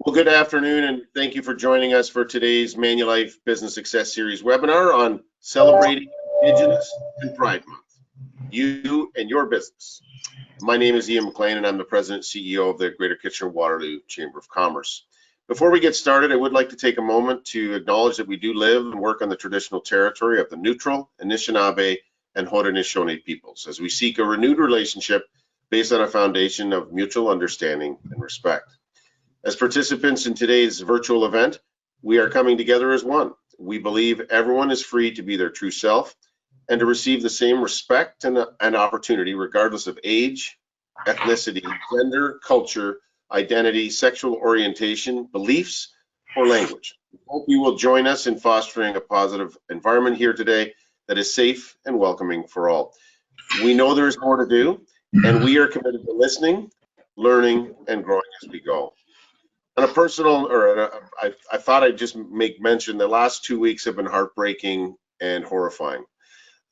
Well, good afternoon, and thank you for joining us for today's Manulife Business Success Series webinar on celebrating Indigenous and Pride Month, you and your business. My name is Ian McLean, and I'm the President and CEO of the Greater Kitchener-Waterloo Chamber of Commerce. Before we get started, I would like to take a moment to acknowledge that we do live and work on the traditional territory of the Neutral, Anishinaabe, and Haudenosaunee peoples, as we seek a renewed relationship based on a foundation of mutual understanding and respect. As participants in today's virtual event, we are coming together as one. We believe everyone is free to be their true self and to receive the same respect and opportunity regardless of age, ethnicity, gender, culture, identity, sexual orientation, beliefs, or language. We hope you will join us in fostering a positive environment here today that is safe and welcoming for all. We know there's more to do, and we are committed to listening, learning, and growing as we go. On a personal, I thought I'd just make mention, the last 2 weeks have been heartbreaking and horrifying.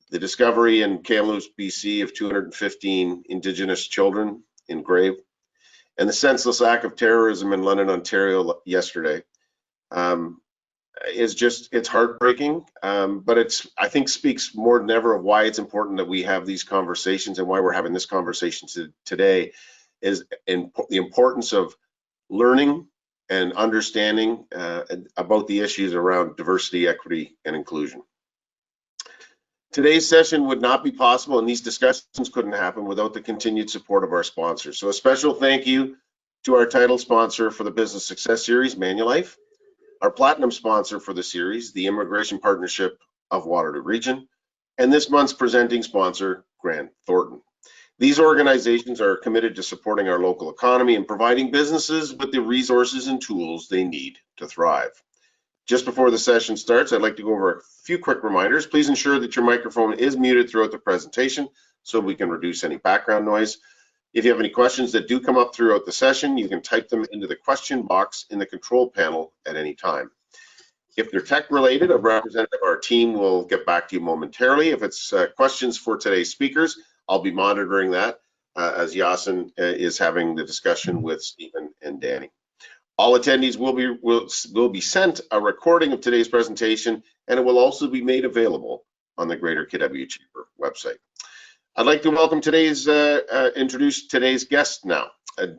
The discovery in Kamloops, BC of 215 Indigenous children in grave, and the senseless act of terrorism in London, Ontario yesterday it's heartbreaking, but I think speaks more than ever of why it's important that we have these conversations, and why we're having this conversation today is the importance of learning and understanding about the issues around diversity, equity, and inclusion. Today's session would not be possible, and these discussions couldn't happen without the continued support of our sponsors. So a special thank you to our title sponsor for the Business Success Series, Manulife, our platinum sponsor for the series, the Immigration Partnership of Waterloo Region, and this month's presenting sponsor, Grant Thornton. These organizations are committed to supporting our local economy and providing businesses with the resources and tools they need to thrive. Just before the session starts, I'd like to go over a few quick reminders. Please ensure that your microphone is muted throughout the presentation so we can reduce any background noise. If you have any questions that do come up throughout the session, you can type them into the question box in the control panel at any time. If they're tech related, a representative of our team will get back to you momentarily. If it's questions for today's speakers, I'll be monitoring that as Yasin is having the discussion with Stephen and Danny. All attendees will be sent a recording of today's presentation, and it will also be made available on the Greater KW Chamber website. I'd like to introduce today's guest now.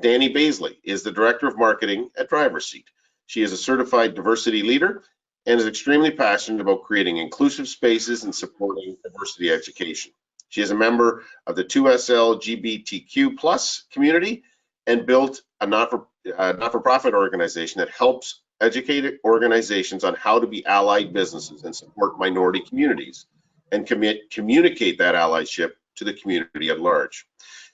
Danny Baisley is the Director of Marketing at Driver's Seat. She is a certified diversity leader and is extremely passionate about creating inclusive spaces and supporting diversity education. She is a member of the 2SL LGBTQ+ community and built a not-for-profit organization that helps educate organizations on how to be allied businesses and support minority communities and communicate that allyship to the community at large.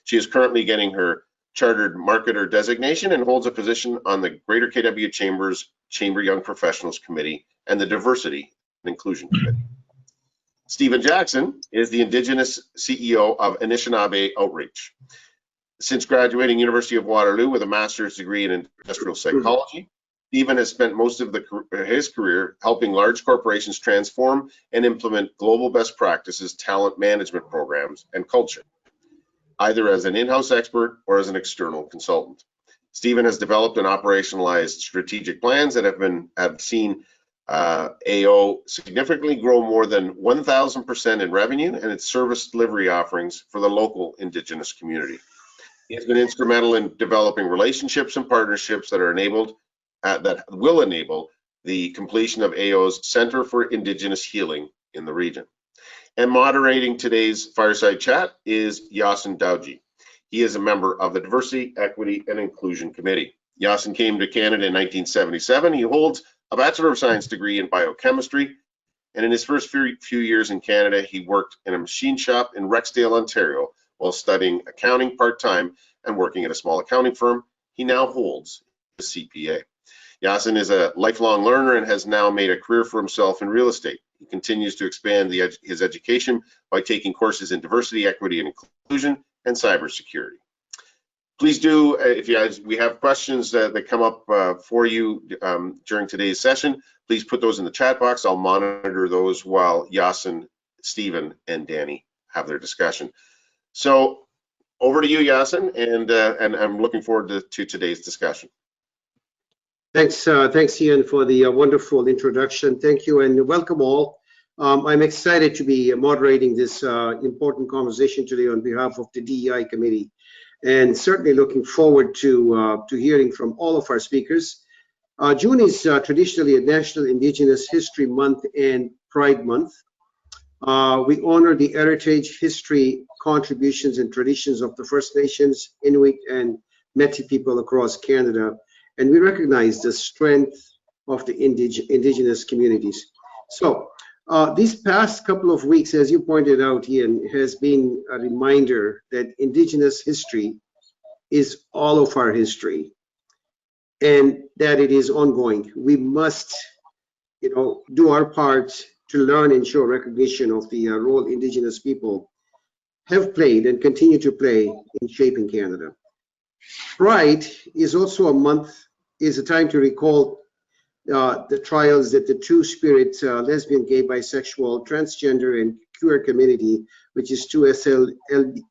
She is currently getting her Chartered Marketer designation and holds a position on the Greater KW Chamber's Chamber Young Professionals Committee and the Diversity and Inclusion Committee. Stephen Jackson is the Indigenous CEO of Anishinaabe Outreach. Since graduating University of Waterloo with a master's degree in industrial psychology, Stephen has spent most of his career helping large corporations transform and implement global best practices, talent management programs, and culture, either as an in-house expert or as an external consultant. Stephen has developed and operationalized strategic plans that have seen AO significantly grow more than 1,000% in revenue and its service delivery offerings for the local Indigenous community. He has been instrumental in developing relationships and partnerships that will enable the completion of AO's Center for Indigenous Healing in the region. And moderating today's fireside chat is Yasin Dowji. He is a member of the Diversity, Equity, and Inclusion Committee. Yasin came to Canada in 1977. He holds a Bachelor of Science degree in biochemistry, and in his first few years in Canada, he worked in a machine shop in Rexdale, Ontario, while studying accounting part-time and working at a small accounting firm. He now holds a CPA. Yasin is a lifelong learner and has now made a career for himself in real estate. He continues to expand his education by taking courses in diversity, equity, and inclusion, and cybersecurity. Please do, we have questions that come up for you during today's session, please put those in the chat box. I'll monitor those while Yasin, Stephen, and Danny have their discussion. So over to you, Yasin, and I'm looking forward to today's discussion. Thanks, Ian, for the wonderful introduction. Thank you and welcome all. I'm excited to be moderating this important conversation today on behalf of the DEI committee, and certainly looking forward to hearing from all of our speakers. June is traditionally a National Indigenous History Month and Pride Month. We honor the heritage, history, contributions, and traditions of the First Nations, Inuit, and Métis people across Canada, and we recognize the strength of the Indigenous communities. So, these past couple of weeks, as you pointed out, Ian, has been a reminder that Indigenous history is all of our history, and that it is ongoing. We must, do our part to learn and show recognition of the role Indigenous people have played and continue to play in shaping Canada. Pride is also a time to recall the trials that the two-spirit lesbian, gay, bisexual, transgender, and queer community, which is 2SL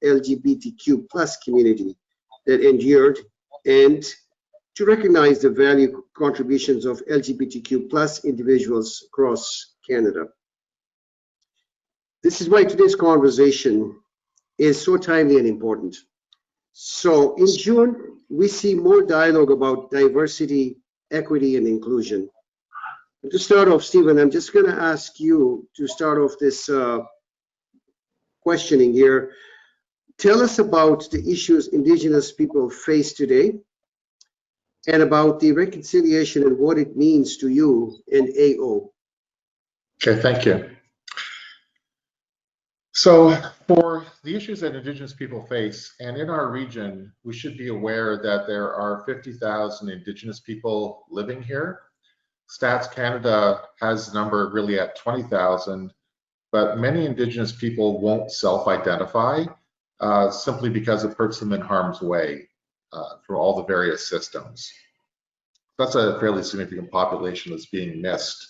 LGBTQ plus community, that endured, and to recognize the value contributions of LGBTQ plus individuals across Canada. This is why today's conversation is so timely and important. So in June, we see more dialogue about diversity, equity, and inclusion. And to start off, Stephen, I'm just going to ask you to start off this questioning here. Tell us about the issues Indigenous people face today, and about the reconciliation and what it means to you and AO. Okay, thank you. So for the issues that Indigenous people face, and in our region, we should be aware that there are 50,000 Indigenous people living here. Stats Canada has the number really at 20,000, but many Indigenous people won't self-identify simply because it puts them in harm's way from all the various systems. That's a fairly significant population that's being missed.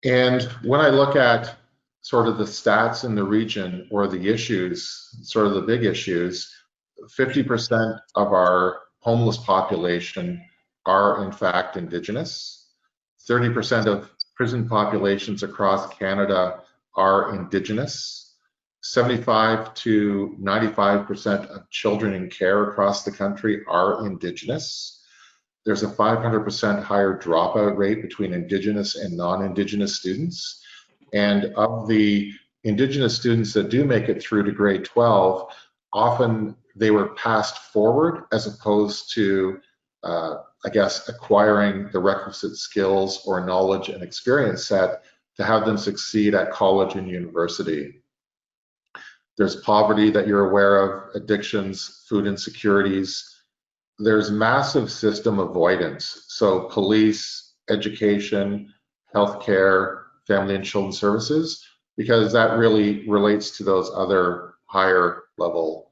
And when I look at sort of the stats in the region, or the issues, sort of the big issues, 50% of our homeless population are in fact Indigenous. 30% of prison populations across Canada are Indigenous. 75 to 95% of children in care across the country are Indigenous. There's a 500% higher dropout rate between Indigenous and non-Indigenous students. And of the Indigenous students that do make it through to grade 12, often they were passed forward as opposed to, I guess, acquiring the requisite skills or knowledge and experience set to have them succeed at college and university. There's poverty that you're aware of, addictions, food insecurities. There's massive system avoidance. So police, education, healthcare, family and children services, because that really relates to those other higher level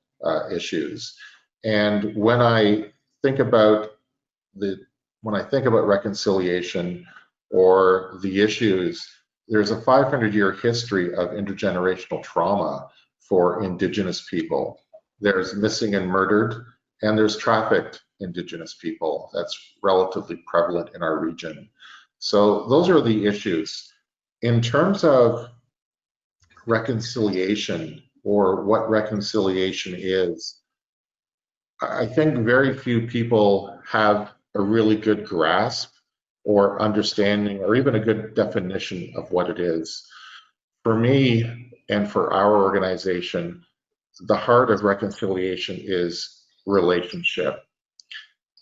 issues. And when I think about reconciliation or the issues, there's a 500-year history of intergenerational trauma for Indigenous people. There's missing and murdered, and there's trafficked Indigenous people. That's relatively prevalent in our region. So those are the issues. In terms of reconciliation, or what reconciliation is, I think very few people have a really good grasp or understanding or even a good definition of what it is. For me and for our organization, the heart of reconciliation is relationship.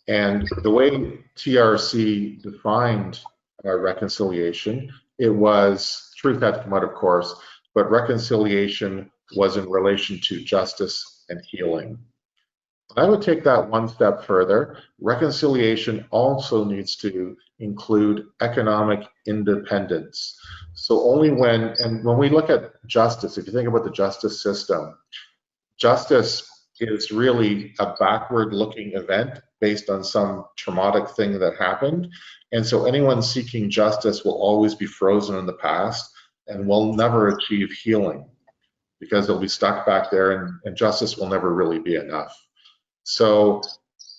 And the way TRC defined reconciliation, it was, truth had to come out, of course, but reconciliation was in relation to justice and healing. I would take that one step further. Reconciliation also needs to include economic independence. So only when we look at justice, if you think about the justice system, justice is really a backward-looking event based on some traumatic thing that happened. And so anyone seeking justice will always be frozen in the past and will never achieve healing, because they'll be stuck back there, and justice will never really be enough. So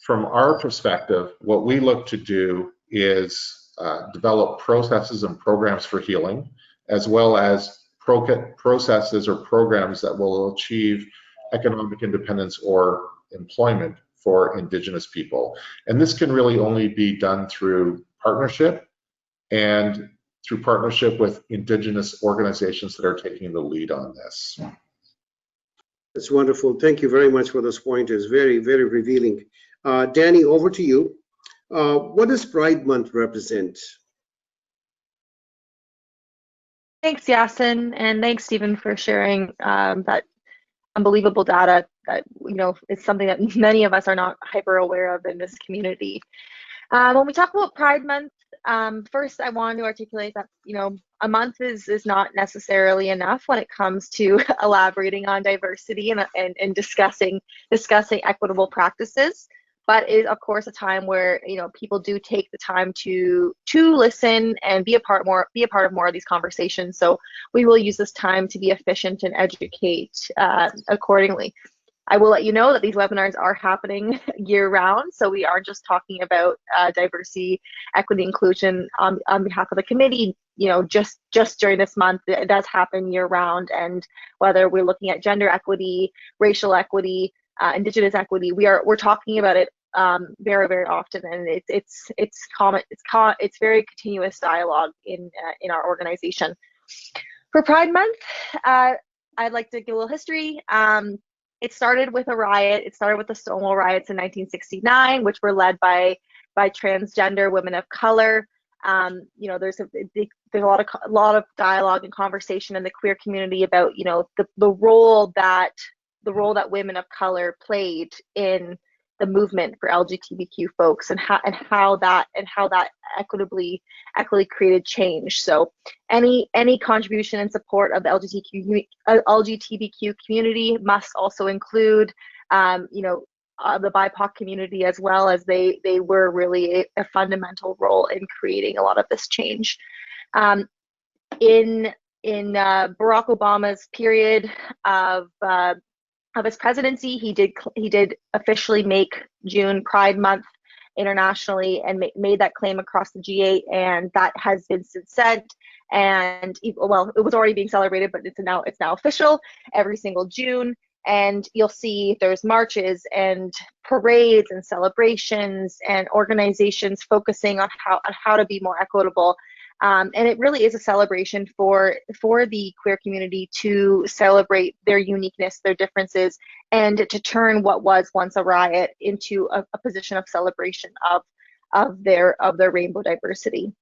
from our perspective, what we look to do is develop processes and programs for healing, as well as processes or programs that will achieve economic independence or employment for Indigenous people. And this can really only be done through partnership and through partnership with Indigenous organizations that are taking the lead on this. That's wonderful. Thank you very much for those pointers. Very, very revealing. Danny, over to you. What does Pride Month represent? Thanks, Yasin, and thanks, Stephen, for sharing that unbelievable data that, you know, is something that many of us are not hyper aware of in this community. When we talk about Pride Month, first I want to articulate that, you know, a month is not necessarily enough when it comes to elaborating on diversity and discussing equitable practices. But it is, of course, a time where, you know, people do take the time to listen and be a part of more of these conversations. So we will use this time to be efficient and educate accordingly. I will let you know that these webinars are happening year-round, so we aren't just talking about diversity, equity, inclusion on behalf of the committee. You know, just during this month, it does happen year-round, and whether we're looking at gender equity, racial equity, Indigenous equity, we're talking about it very, very often, and it's very continuous dialogue in our organization. For Pride Month, I'd like to give a little history. It started with a riot. It started with the Stonewall riots in 1969, which were led by transgender women of color. You know, there's a lot of dialogue and conversation in the queer community about, you know, the role that women of color played in the movement for LGBTQ folks, and how that equitably created change. So any contribution and support of the LGBTQ community must also include, you know, the BIPOC community as well, as they were really a fundamental role in creating a lot of this change. In Barack Obama's period of his presidency, he did officially make June Pride Month internationally, and made that claim across the G8, and that has been since said. And well, it was already being celebrated, but it's now official every single June. And you'll see there's marches and parades and celebrations and organizations focusing on how to be more equitable. And it really is a celebration for the queer community to celebrate their uniqueness, their differences, and to turn what was once a riot into a position of celebration of their rainbow diversity.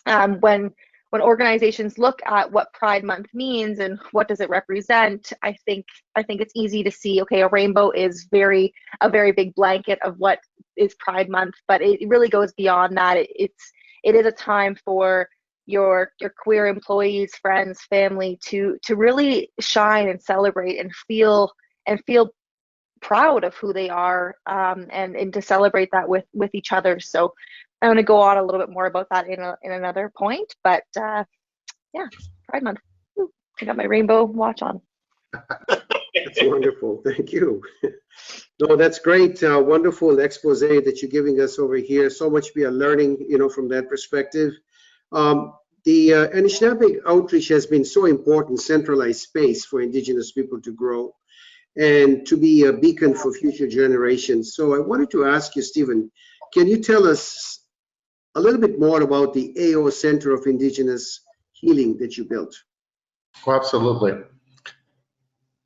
When organizations look at what Pride Month means and what does it represent, I think it's easy to see, okay, a rainbow is a very big blanket of what is Pride Month, but it really goes beyond that. It is a time for your queer employees, friends, family to really shine and celebrate and feel proud of who they are, and to celebrate that with each other. So I'm going to go on a little bit more about that in another point, but yeah, Pride Month. Ooh, I got my rainbow watch on. That's wonderful. Thank you. No, that's great. Wonderful expose that you're giving us over here. So much we are learning, you know, from that perspective. The Anishinaabe outreach has been so important, centralized space for Indigenous people to grow and to be a beacon for future generations. So I wanted to ask you, Stephen, can you tell us a little bit more about the AO Center of Indigenous Healing that you built? Oh, absolutely.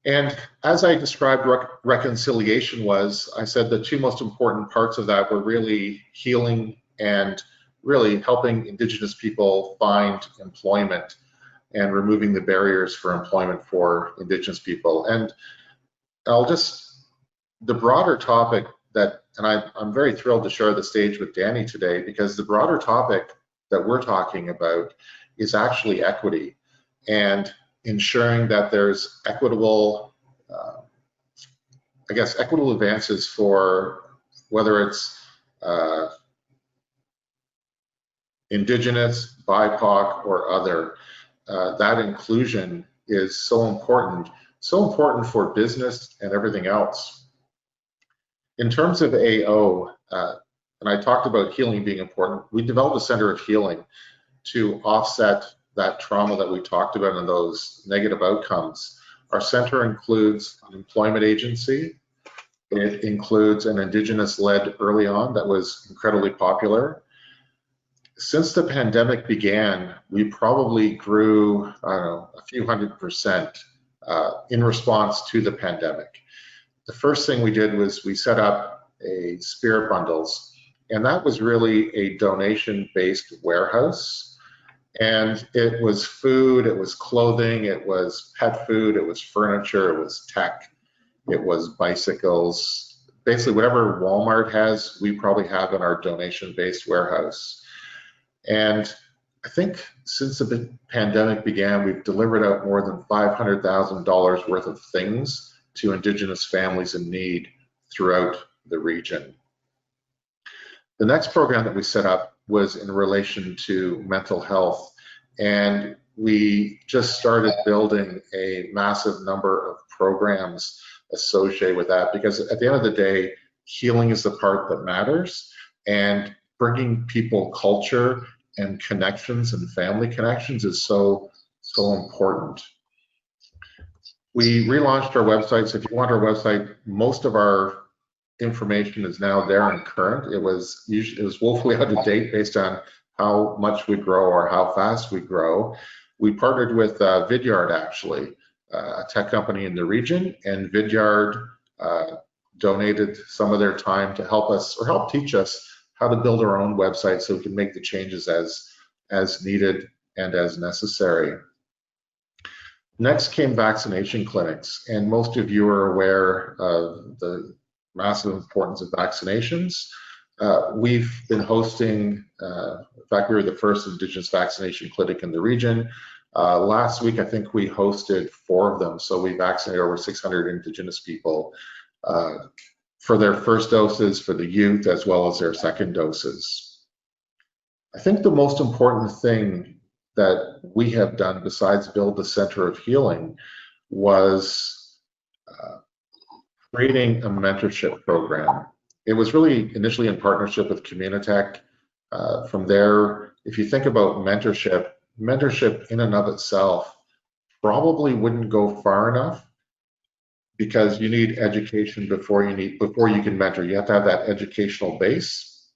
And as I described reconciliation was, I said the two most important parts of that were really healing and really helping Indigenous people find employment and removing the barriers for employment for Indigenous people. And the broader topic that, and I'm very thrilled to share the stage with Danny today, because the broader topic that we're talking about is actually equity and ensuring that there's equitable, equitable advances for whether it's Indigenous, BIPOC, or other. That inclusion is so important for business and everything else. In terms of AO, and I talked about healing being important, we developed a center of healing to offset that trauma that we talked about and those negative outcomes. Our center includes an employment agency. It includes an Indigenous led early on that was incredibly popular. Since the pandemic began, we probably grew, I don't know, a few 100% in response to the pandemic. The first thing we did was we set up a spirit bundles, and that was really a donation-based warehouse. And it was food, it was clothing, it was pet food, it was furniture, it was tech, it was bicycles. Basically, whatever Walmart has, we probably have in our donation-based warehouse. And I think since the pandemic began, we've delivered out more than $500,000 worth of things to Indigenous families in need throughout the region. The next program that we set up was in relation to mental health, and we just started building a massive number of programs associated with that, because at the end of the day, healing is the part that matters, and bringing people culture and connections and family connections is so important. We relaunched our website, so if you want our website, most of our information is now there and current. It was woefully out of date based on how much we grow or how fast we grow. We partnered with Vidyard, actually, a tech company in the region, and Vidyard donated some of their time to help us, or help teach us, how to build our own website so we can make the changes as needed and as necessary. Next came vaccination clinics, and most of you are aware of the massive importance of vaccinations. We've been hosting, in fact, we were the first Indigenous vaccination clinic in the region. Last week, I think we hosted 4 of them, so we vaccinated over 600 Indigenous people for their first doses, for the youth, as well as their second doses. I think the most important thing that we have done besides build the Center of Healing was creating a mentorship program. It was really initially in partnership with Communitech. From there, if you think about mentorship in and of itself probably wouldn't go far enough, because you need education before you can mentor. You have to have that educational base.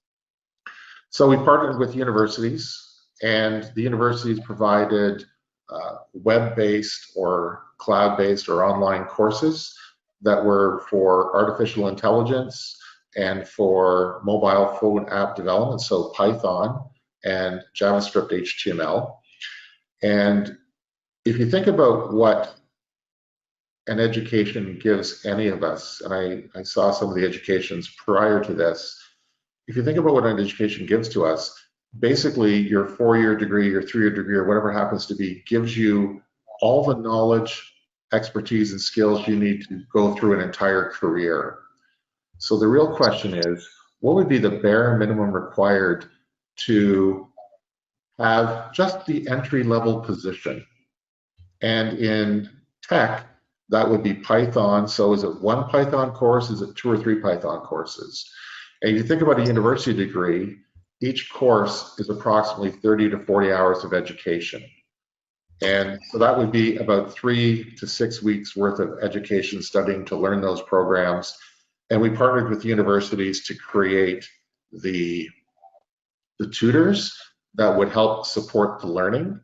So we partnered with universities, and the universities provided web-based or cloud-based or online courses that were for artificial intelligence and for mobile phone app development, so Python and JavaScript HTML. And if you think about what an education gives any of us, and I saw some of the educations prior to this, if you think about what an education gives to us, basically your 4-year degree, your 3-year degree, or whatever it happens to be, gives you all the knowledge, expertise, and skills you need to go through an entire career. So the real question is, what would be the bare minimum required to have just the entry-level position? And in tech, that would be Python. So is it 1 Python course? Is it 2 or 3 Python courses? And you think about a university degree, each course is approximately 30 to 40 hours of education. And so that would be about 3 to 6 weeks worth of education studying to learn those programs. And we partnered with universities to create the tutors that would help support the learning.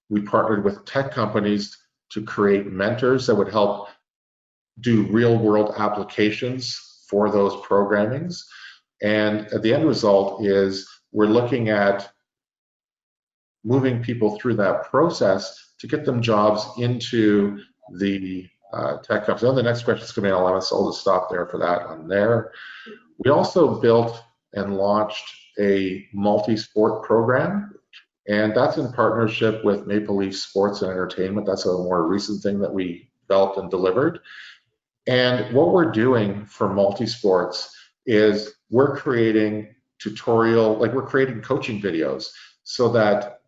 We partnered with tech companies to create mentors that would help do real-world applications for those programmings. And the end result is we're looking at moving people through that process to get them jobs into the tech companies. Then the next question is going to be, I'll just stop there for that on there. We also built and launched a multi-sport program, and that's in partnership with Maple Leaf Sports and Entertainment. That's a more recent thing that we developed and delivered. And what we're doing for multi-sports is we're creating we're creating coaching videos so that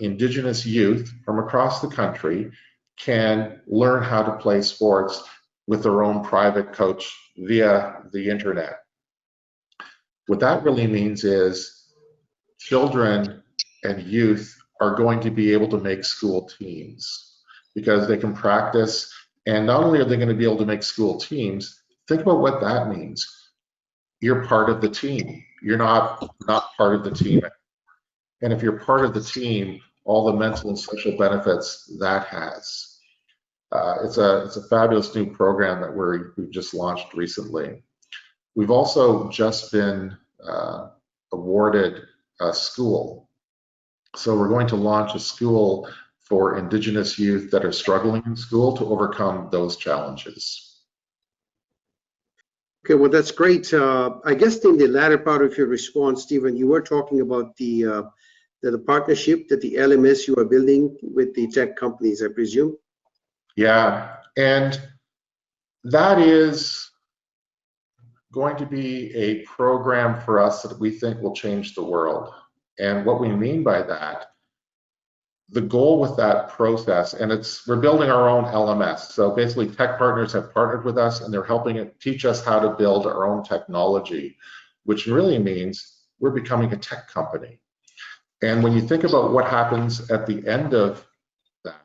Indigenous youth from across the country can learn how to play sports with their own private coach via the internet. What that really means is children and youth are going to be able to make school teams because they can practice. And not only are they going to be able to make school teams, think about what that means. You're part of the team. You're not part of the team. And if you're part of the team, all the mental and social benefits that has. It's a fabulous new program that we've just launched recently. We've also just been awarded a school. So we're going to launch a school for Indigenous youth that are struggling in school to overcome those challenges. Okay, well, that's great. I guess in the latter part of your response, Stephen, you were talking about the partnership that the LMS you are building with the tech companies, I presume. Yeah, and that is going to be a program for us that we think will change the world. And what we mean by that, the goal with that process, and we're building our own LMS. So basically tech partners have partnered with us and they're helping teach us how to build our own technology, which really means we're becoming a tech company. And when you think about what happens at the end of that,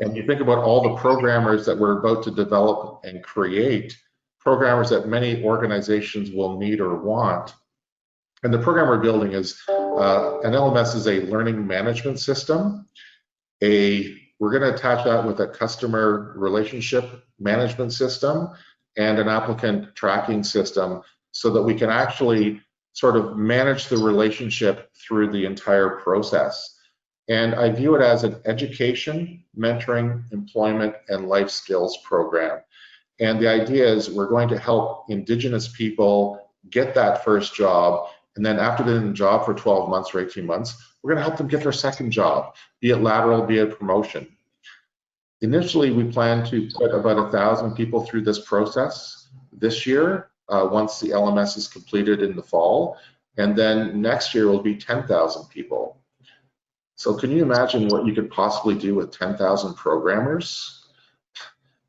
and you think about all the programmers that we're about to develop and create, programmers that many organizations will need or want. And the program we're building is, an LMS is a learning management system. We're going to attach that with a customer relationship management system and an applicant tracking system so that we can actually sort of manage the relationship through the entire process. And I view it as an education, mentoring, employment, and life skills program. And the idea is we're going to help Indigenous people get that first job. And then after they're in the job for 12 months or 18 months, we're going to help them get their second job, be it lateral, be it promotion. Initially, we plan to put about 1,000 people through this process this year, once the LMS is completed in the fall. And then next year will be 10,000 people. So can you imagine what you could possibly do with 10,000 programmers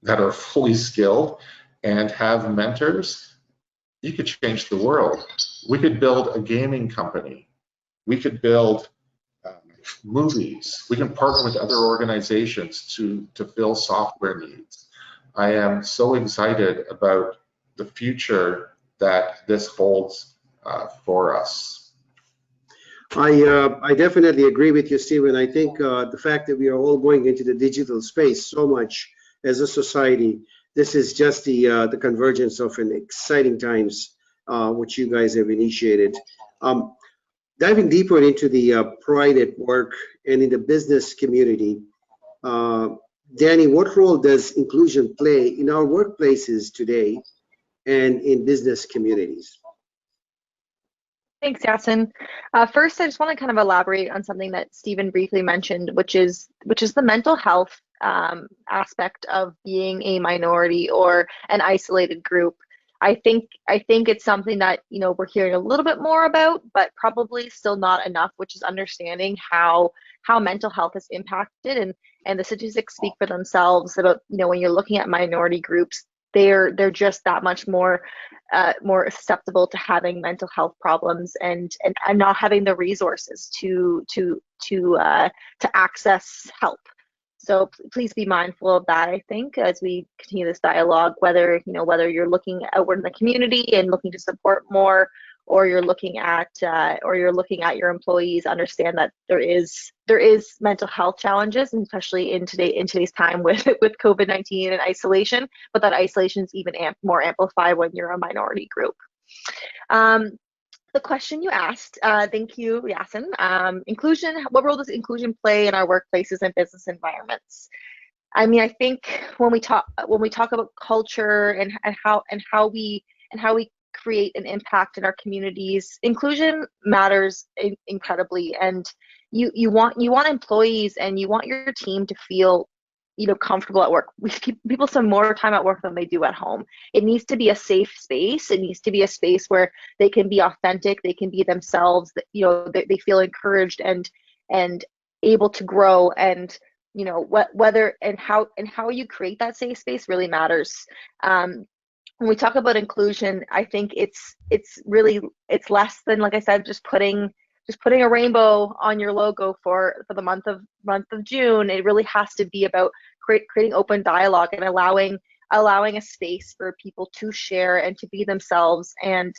that are fully skilled and have mentors? You could change the world. We could build a gaming company. We could build movies. We can partner with other organizations to fill software needs. I am so excited about the future that this holds for us. I definitely agree with you, Stephen. I think the fact that we are all going into the digital space so much as a society, this is just the convergence of an exciting times which you guys have initiated. Diving deeper into the pride at work and in the business community, Danny, what role does inclusion play in our workplaces today and in business communities? Thanks, Yasin. First, I just want to kind of elaborate on something that Stephen briefly mentioned, which is the mental health aspect of being a minority or an isolated group. I think it's something that we're hearing a little bit more about, but probably still not enough, which is understanding how mental health is impacted, and the statistics speak for themselves about when you're looking at minority groups, they're just that much more susceptible to having mental health problems and not having the resources to access help. So please be mindful of that, I think, as we continue this dialogue, whether you're looking outward in the community and looking to support more, or you're looking at your employees, understand that there is mental health challenges, and especially in today's time with COVID-19 and isolation, but that isolation is even more amplified when you're a minority group. The question you asked, thank you, Yasin. Inclusion. What role does inclusion play in our workplaces and business environments? I mean, I think when we talk about culture and how we create an impact in our communities, inclusion matters incredibly. And you want employees and you want your team to feel comfortable at work. People spend more time at work than they do at home. It needs to be a safe space. It needs to be a space where they can be authentic, they can be themselves, that they feel encouraged and able to grow and whether and how you create that safe space really matters. When we talk about inclusion, I think it's less than, like I said, just putting a rainbow on your logo for the month of June. It really has to be about creating open dialogue and allowing a space for people to share and to be themselves, and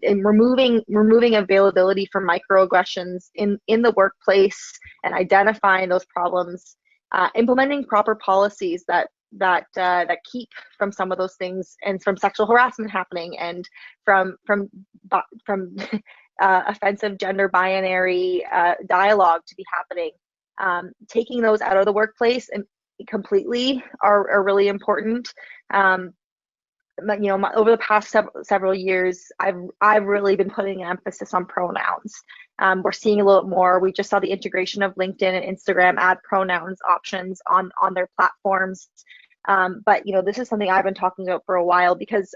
removing availability for microaggressions in the workplace, and identifying those problems, implementing proper policies that keep from some of those things, and from sexual harassment happening, and from offensive gender binary dialogue to be happening. Taking those out of the workplace and completely are really important. Over the past several years, I've really been putting an emphasis on pronouns. We're seeing a little bit more. We just saw the integration of LinkedIn and Instagram add pronouns options on their platforms. But this is something I've been talking about for a while, because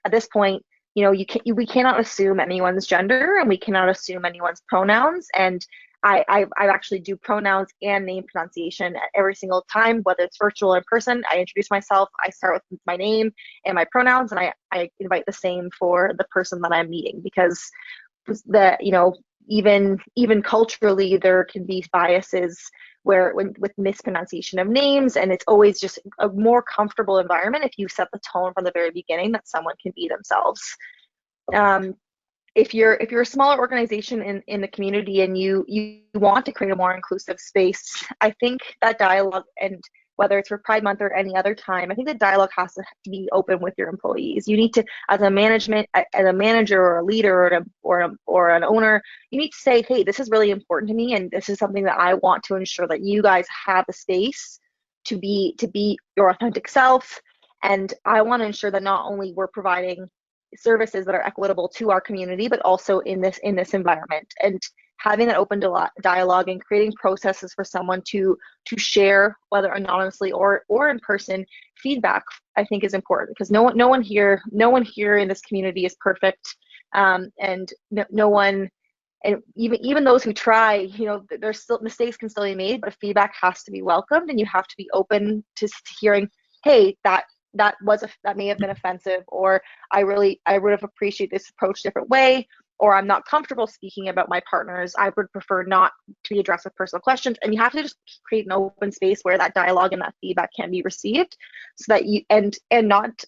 at this point, we cannot assume anyone's gender, and we cannot assume anyone's pronouns. And I actually do pronouns and name pronunciation every single time, whether it's virtual or in person. I introduce myself. I start with my name and my pronouns, and I invite the same for the person that I'm meeting, because even culturally, there can be biases with mispronunciation of names, and it's always just a more comfortable environment if you set the tone from the very beginning that someone can be themselves. If you're a smaller organization in the community, and you want to create a more inclusive space, I think that dialogue, and whether it's for Pride Month or any other time, I think the dialogue has to be open with your employees. You need to, as a manager or a leader or an owner, you need to say, hey, this is really important to me, and this is something that I want to ensure that you guys have the space to be your authentic self. And I want to ensure that not only we're providing services that are equitable to our community, but also in this environment. And having that open dialogue and creating processes for someone to share, whether anonymously or in person, feedback, I think is important, because no one here in this community is perfect, and no one, and even those who try, there's still mistakes can still be made, but feedback has to be welcomed, and you have to be open to hearing, hey, that may have been offensive, or I would have appreciated this approach a different way, or I'm not comfortable speaking about my partners. I would prefer not to be addressed with personal questions. And you have to just create an open space where that dialogue and that feedback can be received, so that you and not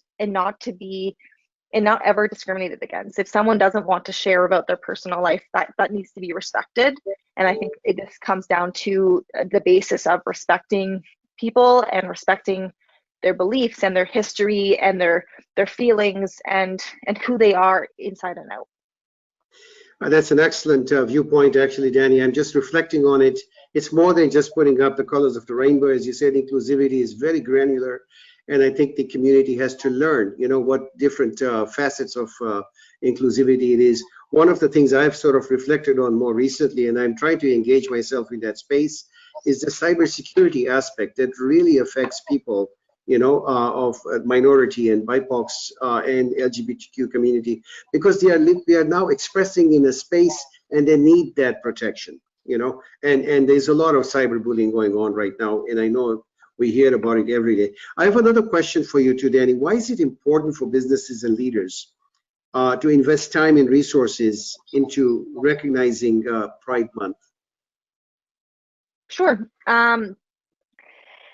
ever discriminated against. If someone doesn't want to share about their personal life, that needs to be respected. And I think this comes down to the basis of respecting people and respecting their beliefs and their history and their feelings and who they are inside and out. That's an excellent viewpoint, actually, Danny. I'm just reflecting on it. It's more than just putting up the colors of the rainbow. As you said, inclusivity is very granular, and I think the community has to learn, what different facets of inclusivity it is. One of the things I've sort of reflected on more recently, and I'm trying to engage myself in that space, is the cybersecurity aspect that really affects people, of minority and BIPOCs and LGBTQ community, because they are now expressing in a space and they need that protection, and there's a lot of cyberbullying going on right now, and I know we hear about it every day. I have another question for you too, Danny. Why is it important for businesses and leaders to invest time and resources into recognizing Pride Month? Sure.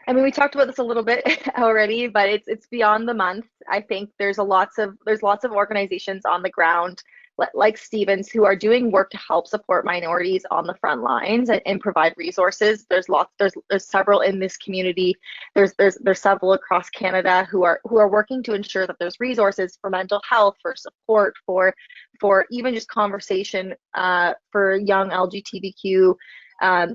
I mean, we talked about this a little bit already, but it's beyond the month. I think there's lots of organizations on the ground, like Stevens, who are doing work to help support minorities on the front lines and provide resources. There's several in this community. There's several across Canada who are working to ensure that there's resources for mental health, for support, for even just conversation for young LGBTQ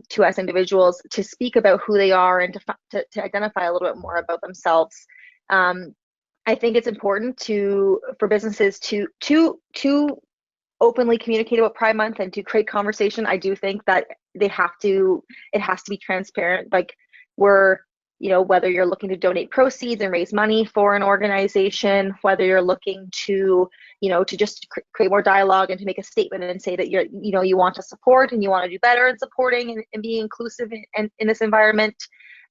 to us individuals to speak about who they are and to identify a little bit more about themselves. I think it's important for businesses to openly communicate about Pride Month and to create conversation. I do think that it has to be transparent. Like whether you're looking to donate proceeds and raise money for an organization, whether you're looking to just create more dialogue and to make a statement and say that you want to support and you want to do better in supporting and being inclusive in this environment.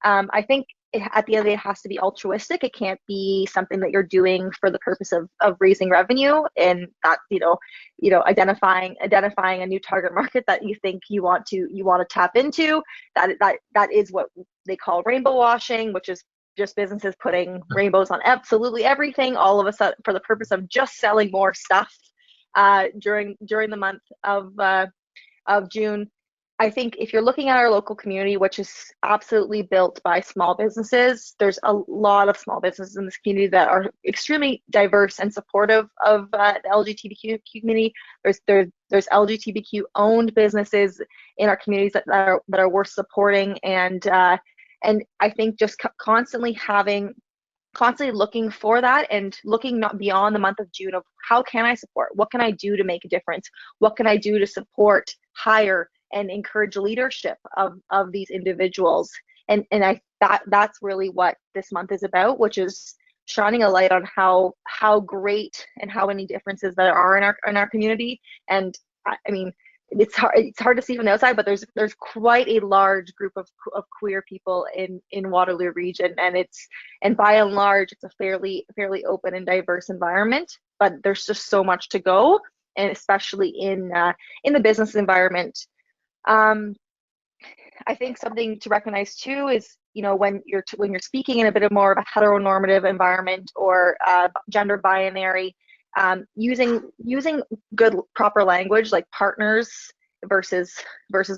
I think at the end of the day, it has to be altruistic. It can't be something that you're doing for the purpose of raising revenue, and that identifying a new target market that you think you want to tap into. That is what they call rainbow washing, which is just businesses putting rainbows on absolutely everything, all of a sudden, for the purpose of just selling more stuff during the month of June. I think if you're looking at our local community, which is absolutely built by small businesses, there's a lot of small businesses in this community that are extremely diverse and supportive of the LGBTQ community. There's LGBTQ owned businesses in our communities that are worth supporting, and I think just constantly looking for that and looking not beyond the month of June of how can I support? What can I do to make a difference? What can I do to support, hire, and encourage leadership of these individuals? And that's really what this month is about, which is shining a light on how great and how many differences there are in our community. And I mean, it's hard to see from the outside, but there's quite a large group of queer people in Waterloo region, and by and large it's a fairly open and diverse environment, but there's just so much to go, and especially in the business environment. I think something to recognize too is, when you're speaking in a bit of more of a heteronormative environment or gender binary, using good proper language like partners versus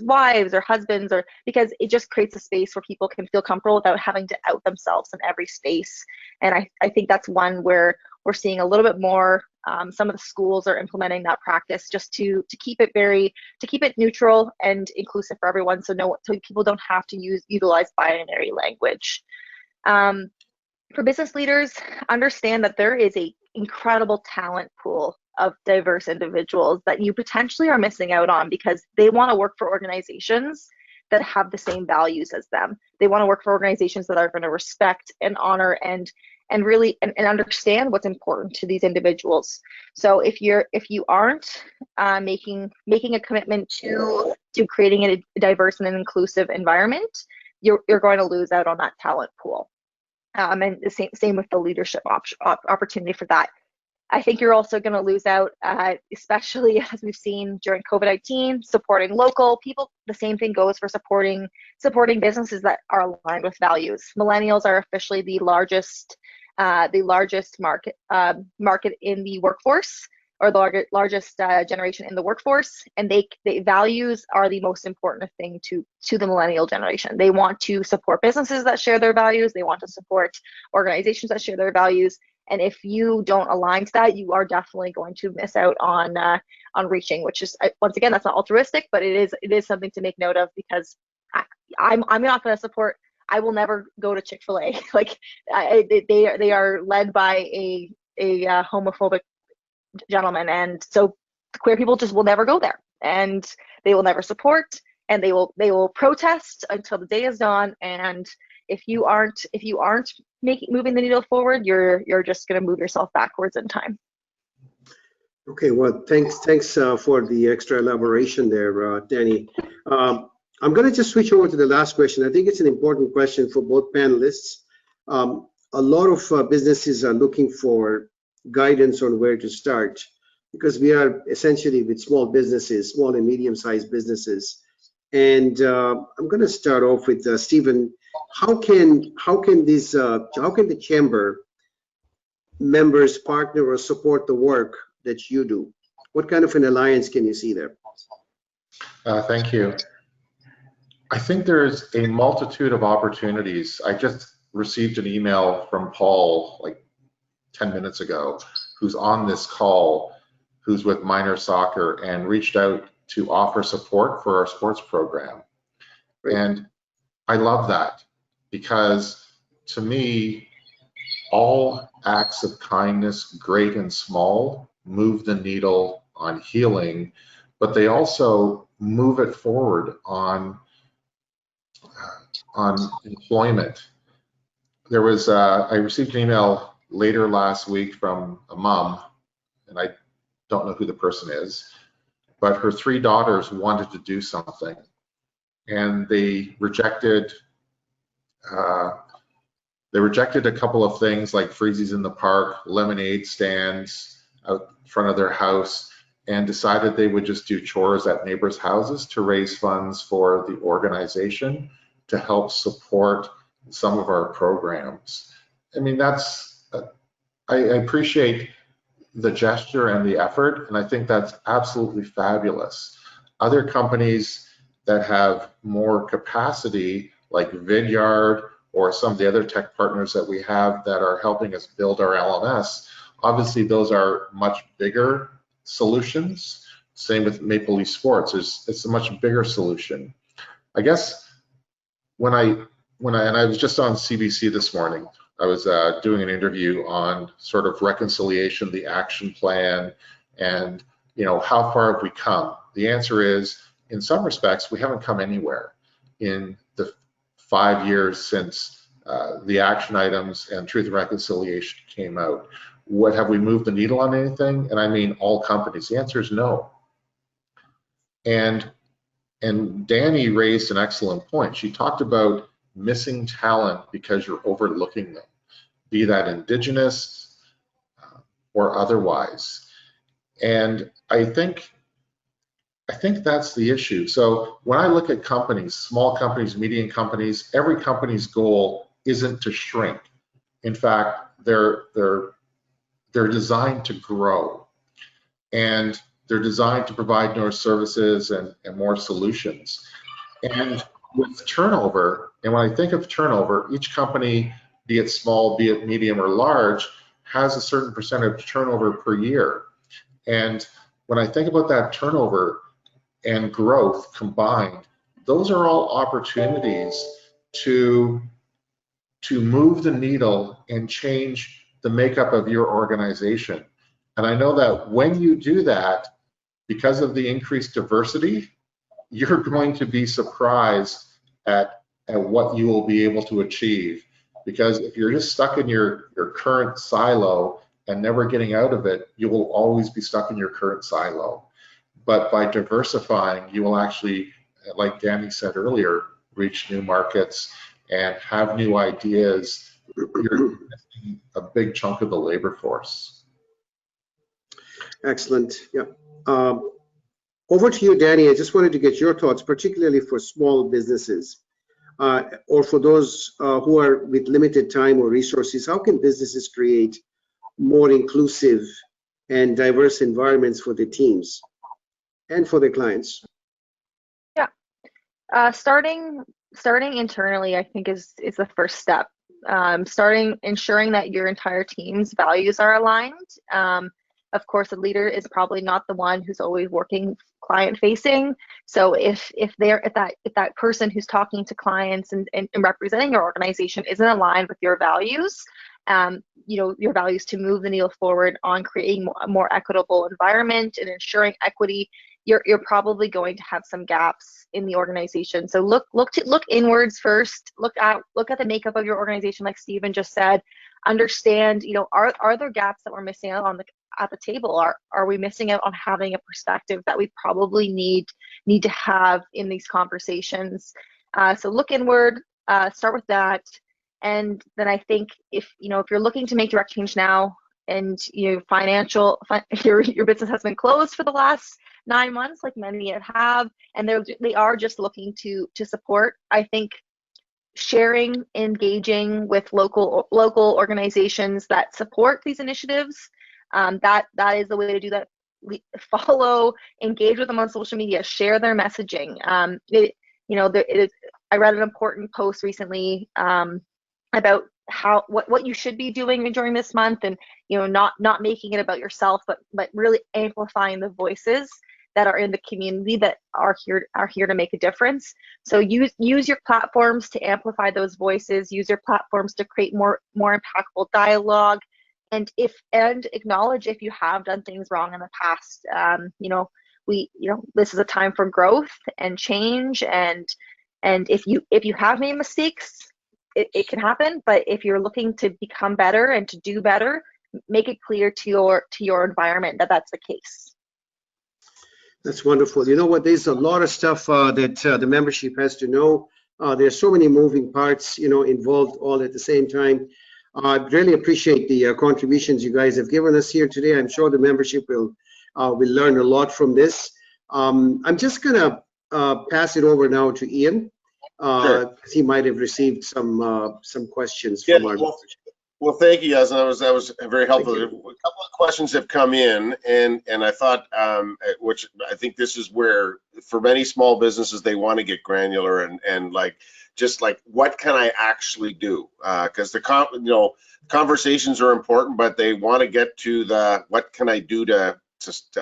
wives or husbands, or because it just creates a space where people can feel comfortable without having to out themselves in every space. And I think that's one where we're seeing a little bit more. Some of the schools are implementing that practice just to keep it neutral and inclusive for everyone, so people don't have to utilize binary language. For business leaders, understand that there is a incredible talent pool of diverse individuals that you potentially are missing out on because they want to work for organizations that have the same values as them. They want to work for organizations that are going to respect and honor and really understand what's important to these individuals. So if you aren't making a commitment to creating a diverse and an inclusive environment, you're going to lose out on that talent pool. And the same with the leadership opportunity for that. I think you're also going to lose out, especially as we've seen during COVID-19, supporting local people. The same thing goes for supporting businesses that are aligned with values. Millennials are officially the largest market in the workforce, or the largest generation in the workforce, and they values are the most important thing to the millennial generation. They want to support businesses that share their values. They want to support organizations that share their values. And if you don't align to that, you are definitely going to miss out on reaching, which is, once again, that's not altruistic, but it is something to make note of, because I'm not going to support. I will never go to Chick-fil-A. Like they are led by a homophobic gentleman, and so queer people just will never go there, and they will never support, and they will protest until the day is done. And if you aren't moving the needle forward, you're just going to move yourself backwards in time. Okay, well, thanks for the extra elaboration there, Danny. I'm going to just switch over to the last question. I think it's an important question for both panelists. A lot of businesses are looking for guidance on where to start, because we are essentially with small and medium-sized businesses. And I'm going to start off with Stephen. How can the chamber members partner or support the work that you do? What kind of an alliance can you see there? Thank you. I think there's a multitude of opportunities. I just received an email from Paul like 10 minutes ago, who's on this call, who's with minor soccer, and reached out to offer support for our sports program. Right. And I love that, because to me, all acts of kindness, great and small, move the needle on healing, but they also move it forward on employment. There was I received an email later last week from a mom, and I don't know who the person is, but her 3 daughters wanted to do something, and they rejected They rejected a couple of things like freezies in the park, lemonade stands out front of their house, and decided they would just do chores at neighbors' houses to raise funds for the organization to help support some of our programs. I mean, I appreciate the gesture and the effort, and I think that's absolutely fabulous. Other companies that have more capacity, like Vidyard or some of the other tech partners that we have that are helping us build our LMS, obviously those are much bigger solutions. Same with Maple Leaf Sports, it's a much bigger solution. I guess when I was just on CBC this morning, I was doing an interview on sort of reconciliation, the action plan, and how far have we come? The answer is, in some respects, we haven't come anywhere in the 5 years since the action items and Truth and Reconciliation came out. What, have we moved the needle on anything? And I mean all companies. The answer is no. And Danny raised an excellent point. She talked about missing talent because you're overlooking them, be that Indigenous or otherwise. And I think that's the issue. So when I look at companies, small companies, medium companies, every company's goal isn't to shrink. In fact, they're designed to grow, and they're designed to provide more services and more solutions. And with turnover, and when I think of turnover, each company, be it small, be it medium or large, has a certain percentage of turnover per year. And when I think about that turnover and growth combined, those are all opportunities to move the needle and change the makeup of your organization. And I know that when you do that, because of the increased diversity, you're going to be surprised at what you will be able to achieve. Because if you're just stuck in your current silo and never getting out of it, you will always be stuck in your current silo. But by diversifying, you will actually, like Danny said earlier, reach new markets and have new ideas. You're missing a big chunk of the labor force. Excellent. Yeah. Over to you, Danny. I just wanted to get your thoughts, particularly for small businesses or for those who are with limited time or resources. How can businesses create more inclusive and diverse environments for their teams and for their clients? Yeah, starting internally, I think is the first step. Ensuring that your entire team's values are aligned. Of course, a leader is probably not the one who's always working client facing. So if that person who's talking to clients and representing your organization isn't aligned with your values, your values to move the needle forward on creating a more equitable environment and ensuring equity, you're probably going to have some gaps in the organization. So look inwards first. Look at the makeup of your organization, like Stephen just said. Understand, are there gaps that we're missing out on at the table? Are we missing out on having a perspective that we probably need to have in these conversations? So look inward, start with that, and then I think if you're looking to make direct change now, and your business has been closed for the last 9 months, like many have, and they are just looking to support. I think sharing, engaging with local organizations that support these initiatives, that is the way to do that. Follow, engage with them on social media, share their messaging. I read an important post recently about what you should be doing during this month, and not making it about yourself, but really amplifying the voices that are in the community that are here to make a difference. So use your platforms to amplify those voices. Use your platforms to create more impactful dialogue, and acknowledge if you have done things wrong in the past. This is a time for growth and change, and if you have made mistakes, it can happen. But if you're looking to become better and to do better, make it clear to your environment that that's the case. That's wonderful. You know what? There's a lot of stuff that the membership has to know. There's so many moving parts, involved all at the same time. I really appreciate the contributions you guys have given us here today. I'm sure the membership will learn a lot from this. I'm just gonna pass it over now to Ian. Sure. 'Cause he might have received some questions Yeah, from our well, thank you, guys. That was very helpful. Thank A couple of questions have come in, and I thought, which I think this is where, for many small businesses, they want to get granular and like, just like, what can I actually do? Because conversations are important, but they want to get to the what can I do to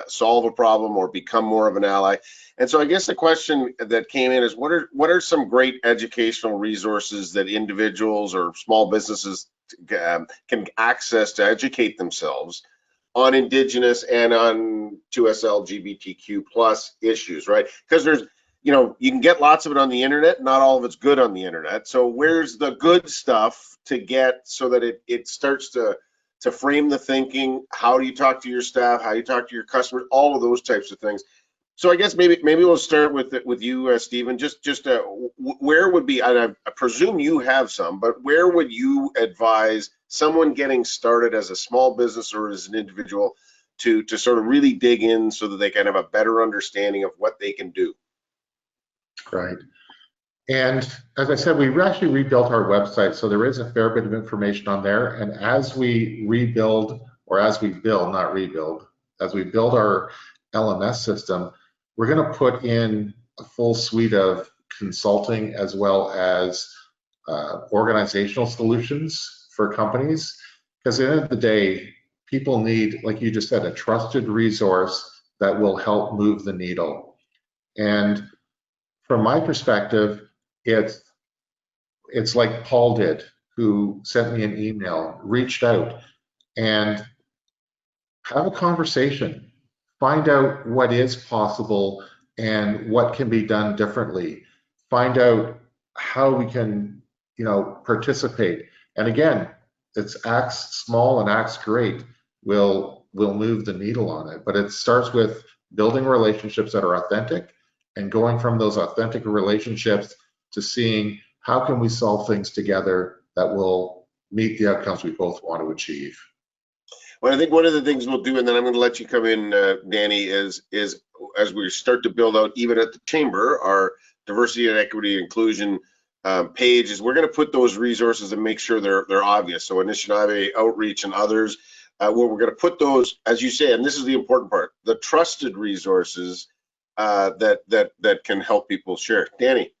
solve a problem or become more of an ally. And so I guess the question that came in is, what are some great educational resources that individuals or small businesses can access to educate themselves on Indigenous and on 2S LGBTQ plus issues, right? Because there's, you can get lots of it on the internet. Not all of it's good on the internet. So where's the good stuff to get so that it starts to frame the thinking? How do you talk to your staff? How do you talk to your customers? All of those types of things. So I guess maybe we'll start with you, Stephen. Just where would be, and I presume you have some, but where would you advise someone getting started as a small business or as an individual to sort of really dig in so that they can have a better understanding of what they can do? Right. And as I said, we actually rebuilt our website, so there is a fair bit of information on there. And as we rebuild, or as we build, not rebuild, as we build our LMS system, we're going to put in a full suite of consulting as well as organizational solutions for companies. Because at the end of the day, people need, like you just said, a trusted resource that will help move the needle. And from my perspective, it's like Paul did, who sent me an email, reached out, and have a conversation. Find out what is possible and what can be done differently. Find out how we can, participate. And again, it's acts small and acts great will move the needle on it. But it starts with building relationships that are authentic and going from those authentic relationships to seeing how can we solve things together that will meet the outcomes we both want to achieve. Well, I think one of the things we'll do, and then I'm going to let you come in, Danny, is as we start to build out, even at the chamber, our diversity and equity and inclusion page, is we're going to put those resources and make sure they're obvious. So Anishinaabe Outreach and others, where we're going to put those, as you say, and this is the important part, the trusted resources that can help people share. Danny.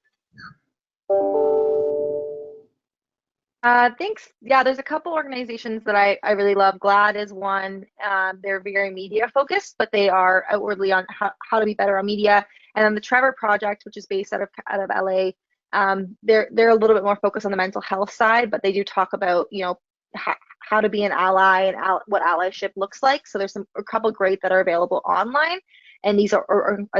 Thanks. Yeah, there's a couple organizations that I really love. GLAD is one. They're very media focused, but they are outwardly on how to be better on media. And then the Trevor Project, which is based out of LA, they're a little bit more focused on the mental health side, but they do talk about how to be an ally and what allyship looks like. So there's a couple great that are available online, and these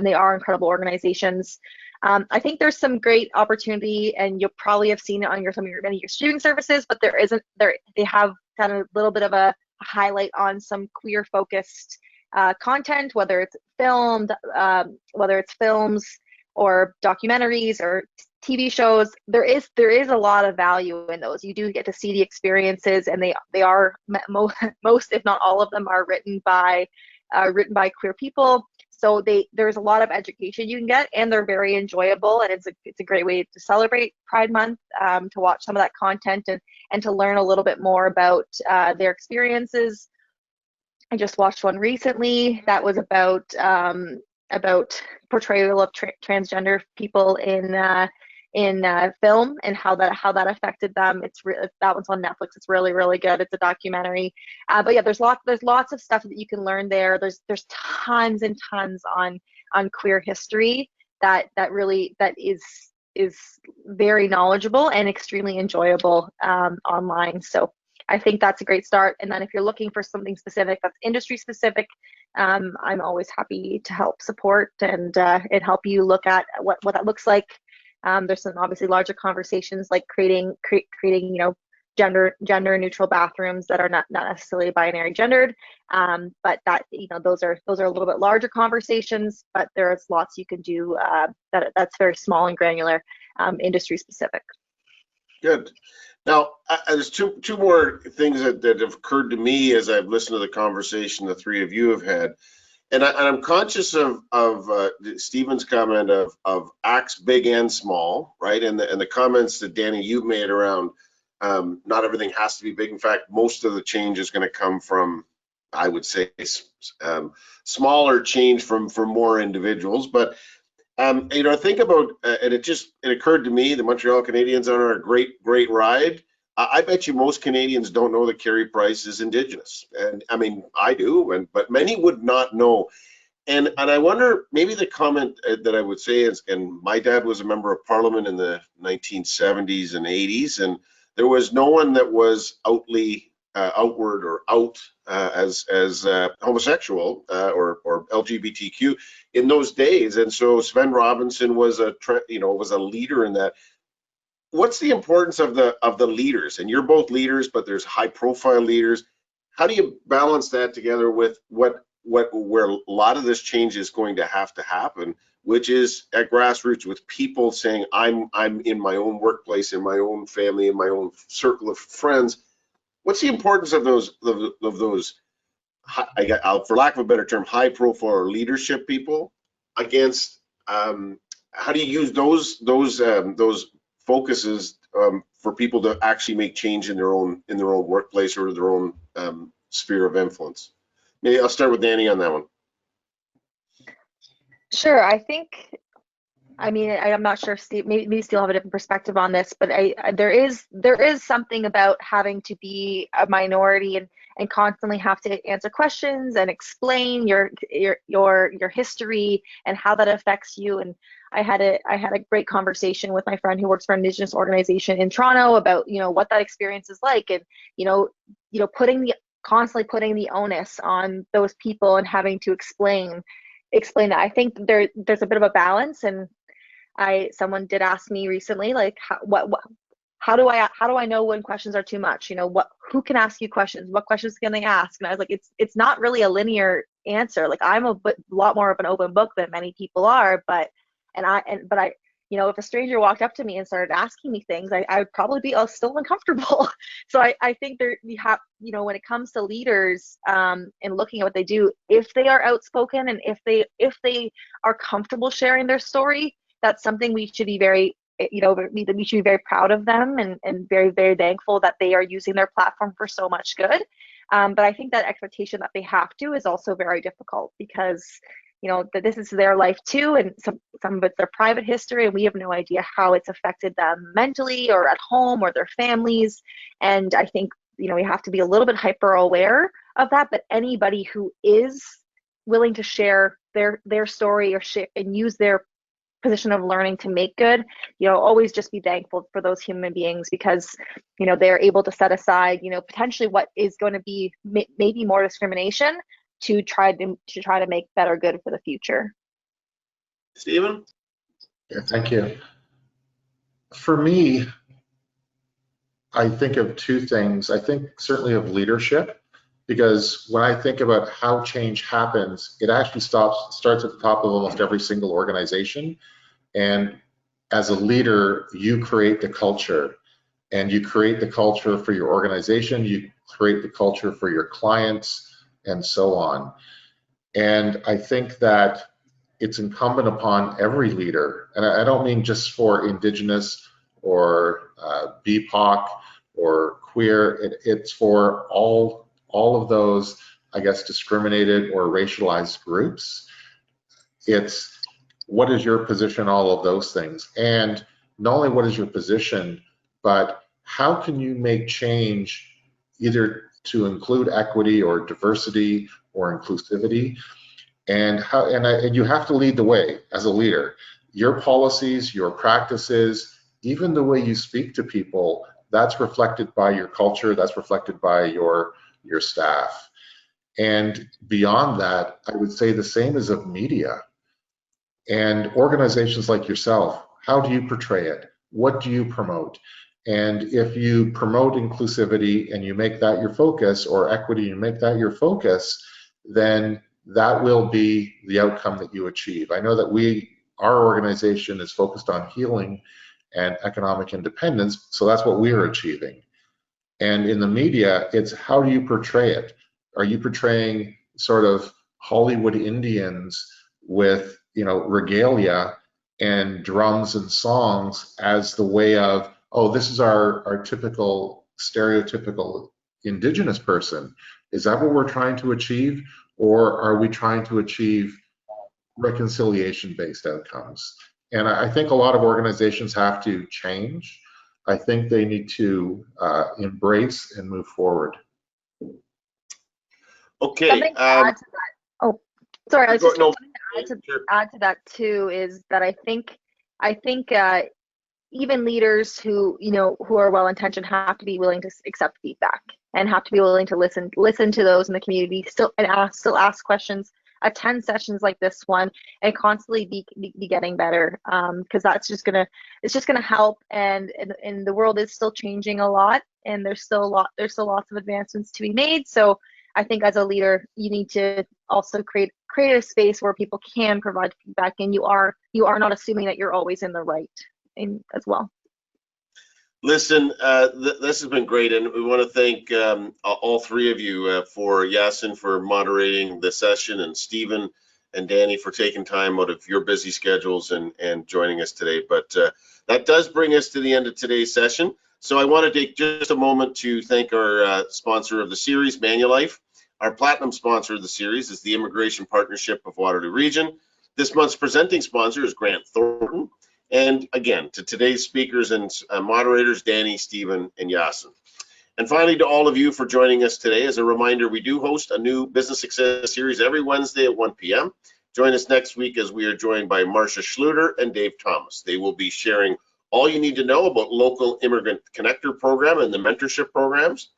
they are incredible organizations. I think there's some great opportunity, and you'll probably have seen it on many of your streaming services, but they have kind of a little bit of a highlight on some queer focused content, whether it's filmed, whether it's films or documentaries or TV shows. There is a lot of value in those. You do get to see the experiences, and they are most, if not all of them, are written by queer people. So there's a lot of education you can get, and they're very enjoyable, and it's a great way to celebrate Pride Month, to watch some of that content and to learn a little bit more about their experiences. I just watched one recently that was about portrayal of transgender people in film and how that affected them. That one's on Netflix. It's really, really good. It's a documentary. But yeah, there's lots of stuff that you can learn there. There's tons and tons on queer history that is very knowledgeable and extremely enjoyable online. So I think that's a great start. And then if you're looking for something specific that's industry specific, I'm always happy to help support and help you look at what that looks like. There's some obviously larger conversations like creating gender neutral bathrooms that are not necessarily binary gendered. But that, those are a little bit larger conversations, but there's lots you can do that's very small and granular, industry specific. Good. Now, there's two more things that have occurred to me as I've listened to the conversation the three of you have had. And I'm conscious of Stephen's comment of acts big and small, right? And the comments that Danny you've made around not everything has to be big. In fact, most of the change is going to come from, I would say, smaller change from more individuals. But think about, and it occurred to me, the Montreal Canadiens are on a great ride. I bet you most Canadians don't know that Carey Price is Indigenous, and I mean I do, but many would not know. And I wonder, maybe the comment that I would say is, and my dad was a member of Parliament in the 1970s and 80s, and there was no one that was outward or out as homosexual or LGBTQ in those days. And so Sven Robinson was a leader in that. What's the importance of the leaders? And you're both leaders, but there's high profile leaders. How do you balance that together with where a lot of this change is going to have to happen, which is at grassroots, with people saying, I'm in my own workplace, in my own family, in my own circle of friends. What's the importance of those for lack of a better term, high profile or leadership people against how do you use those focuses for people to actually make change in their own workplace or their own sphere of influence? Maybe I'll start with Danny on that one. Sure. I'm not sure if Steve, maybe Steve will have a different perspective on this, but there is something about having to be a minority and constantly have to answer questions and explain your history and how that affects you. And I had a great conversation with my friend who works for an Indigenous organization in Toronto about what that experience is like, and constantly putting the onus on those people and having to explain that. I think there's a bit of a balance, and someone did ask me recently, like, how do I know when questions are too much? Who can ask you questions? What questions can they ask? And I was like, it's not really a linear answer. Like, I'm a lot more of an open book than many people are, but if a stranger walked up to me and started asking me things, I would probably be still uncomfortable. So I think when it comes to leaders and looking at what they do, if they are outspoken and if they are comfortable sharing their story, that's something we should be very proud of them and very, very thankful that they are using their platform for so much good. But I think that expectation that they have to is also very difficult, because that this is their life too, and some of it's their private history, and we have no idea how it's affected them mentally or at home or their families. And I think we have to be a little bit hyper aware of that. But anybody who is willing to share their story or share and use their position of learning to make good, always just be thankful for those human beings, because they're able to set aside potentially what is going to be maybe more discrimination to try to make better good for the future. Stephen? Yeah, thank you. For me, I think of two things. I think certainly of leadership, because when I think about how change happens, it actually starts at the top of almost every single organization. And as a leader, you create the culture, and you create the culture for your organization, you create the culture for your clients, and so on. And I think that it's incumbent upon every leader, and I don't mean just for Indigenous or BIPOC or queer, it's for all of those, I guess, discriminated or racialized groups. It's what is your position, all of those things. And not only what is your position, but how can you make change either to include equity or diversity or inclusivity, and you have to lead the way as a leader. Your policies, your practices, even the way you speak to people, that's reflected by your culture, that's reflected by your staff. And beyond that, I would say the same is of media and organizations like yourself. How do you portray it? What do you promote? And if you promote inclusivity and you make that your focus, or equity, you make that your focus, then that will be the outcome that you achieve. I know that our organization is focused on healing and economic independence, so that's what we are achieving. And in the media, it's how do you portray it? Are you portraying sort of Hollywood Indians with, regalia and drums and songs as the way of, oh, this is our typical stereotypical Indigenous person? Is that what we're trying to achieve? Or are we trying to achieve reconciliation-based outcomes? And I think a lot of organizations have to change. I think they need to embrace and move forward. Okay. Something to add to that. Oh, sorry. I was just No, something to add to that too is that I think even leaders who are well intentioned have to be willing to accept feedback and have to be willing to listen to those in the community, still ask questions, attend sessions like this one, and constantly be getting better, because it's just gonna help. And the world is still changing a lot, and there's still lots of advancements to be made. So I think as a leader, you need to also create a space where people can provide feedback, and you are not assuming that you're always in the right as well. Listen, this has been great, and we want to thank all three of you for Yasin for moderating the session, and Stephen and Danny for taking time out of your busy schedules and joining us today. But that does bring us to the end of today's session. So I want to take just a moment to thank our sponsor of the series, Manulife. Our platinum sponsor of the series is the Immigration Partnership of Waterloo Region. This month's presenting sponsor is Grant Thornton. And again, to today's speakers and moderators, Danny, Stephen, and Yasin. And finally, to all of you for joining us today. As a reminder, we do host a new Business Success Series every Wednesday at 1 p.m. Join us next week as we are joined by Marcia Schluter and Dave Thomas. They will be sharing all you need to know about local Immigrant Connector program and the mentorship programs.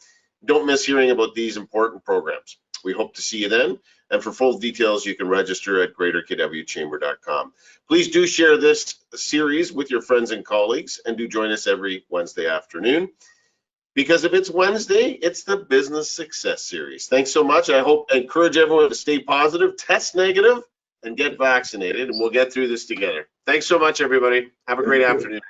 Don't miss hearing about these important programs. We hope to see you then. And for full details, you can register at greaterkwchamber.com. Please do share this series with your friends and colleagues, and do join us every Wednesday afternoon. Because if it's Wednesday, it's the Business Success Series. Thanks so much. I encourage everyone to stay positive, test negative, and get vaccinated, and we'll get through this together. Thanks so much, everybody. Have a great afternoon.